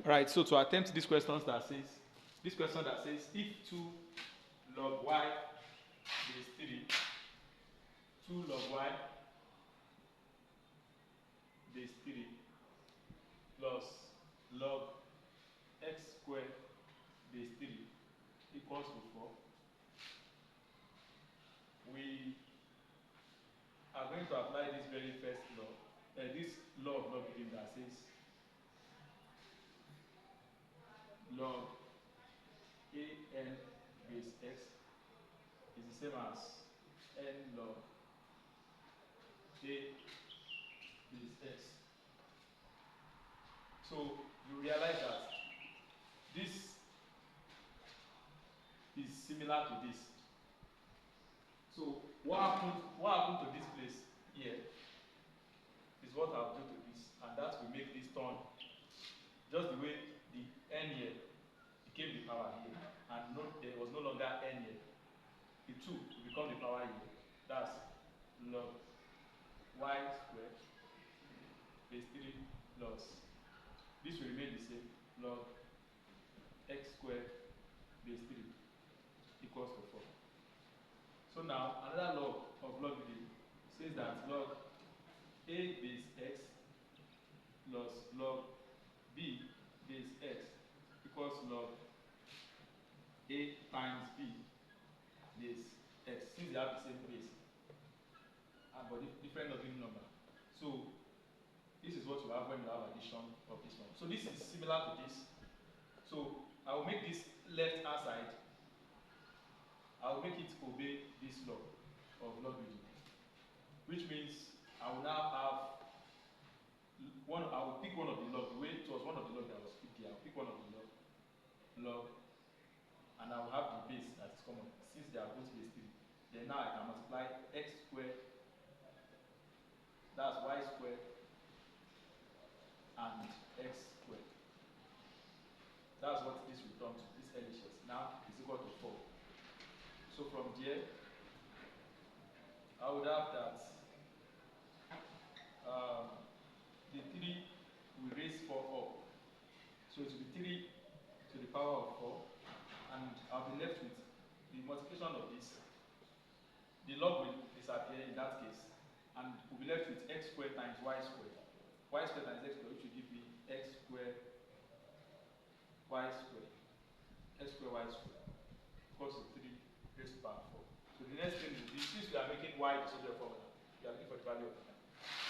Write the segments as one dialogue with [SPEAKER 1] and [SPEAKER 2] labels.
[SPEAKER 1] Right, so to attempt this question that says if 2 log y base 3, 2 log y base 3 plus log x squared base 3 equals to 4, we are going to apply this very first law, this law of logarithm that says log an base x is the same as n log a base x. So you realize that this is similar to this. So what happened to this place here is what I'll do to this, and that will make this turn just the way the n here became the power here, and there was no longer n here. The 2 will become the power here. That's log y squared base 3 plus this will remain the same, log x squared base 3 equals to 4. So now another law of logarithm says that log a base x plus log b base x equals log a times b base x, since they have the same base but different logarithm number. So this is what you have when you have addition of this one. So this is similar to this. So I will make this left hand side, I will make it obey this law of logarithm, which means I will now have I will pick one of the log. The way it was one of the log that was picked here, I will pick one of the log, and I will have the base that is common, since they are both base 3. Then now I can multiply x squared, that's y squared, and x squared. That's what this will turn to, this LHS. Now is equal to 4. So from there, I would have that the 3 will raise 4 up. So it will be 3 to the power of 4, and I'll be left with the multiplication of this. The log will disappear in that case, and we'll be left with x squared times y squared. Y squared times x squared, which will give me x squared y squared. X squared y squared equals to 3 raised to the power 4. So the next thing is, since we are making y the subject formula, we are looking for the value of y.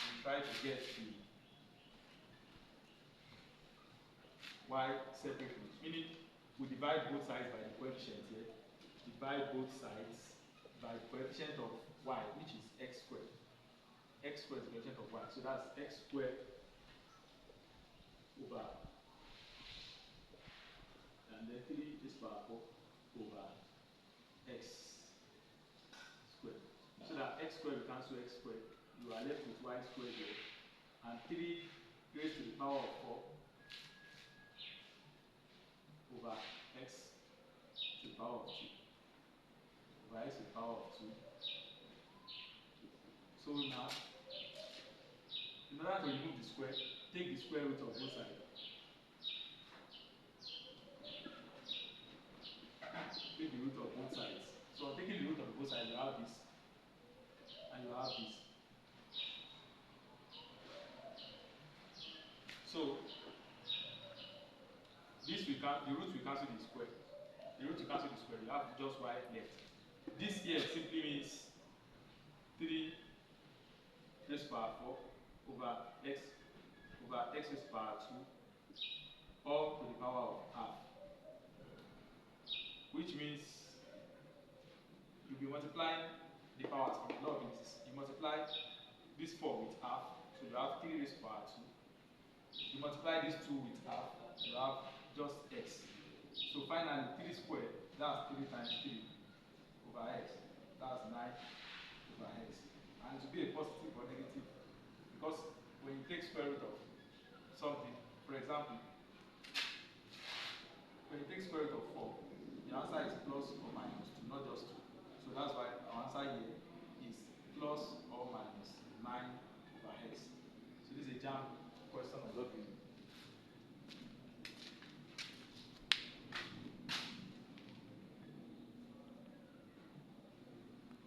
[SPEAKER 1] We try to get the y separately, meaning we divide both sides by the coefficient here, divide both sides by the coefficient of y, which is x squared. X squared is the coefficient of y, so that's x squared over, and then 3 is power 4 over x squared. So that x squared will cancel x squared, you are left with y squared here, and 3 raised to the power of 4 over x to the power of 2 over x to the power of 2. So now, in order to remove the square, take the square root of both sides. Take the root of both sides. So taking the root of both sides, you have this, and you have this. So this the root will cancel the square. The root will cancel the square. You have just y left. This here simply means 3 raised to the power 4 over x raised to the power 2 all to the power of half, which means you'll be multiplying the powers from the log integers. You multiply this 4 with half, so you have 3 raised to the power 2. You multiply this 2 with half, you have just x. So finally, 3 squared, that's 3 times 3 over x, that's 9 over x. And it will be a positive or negative, because when you take square root of something, for example,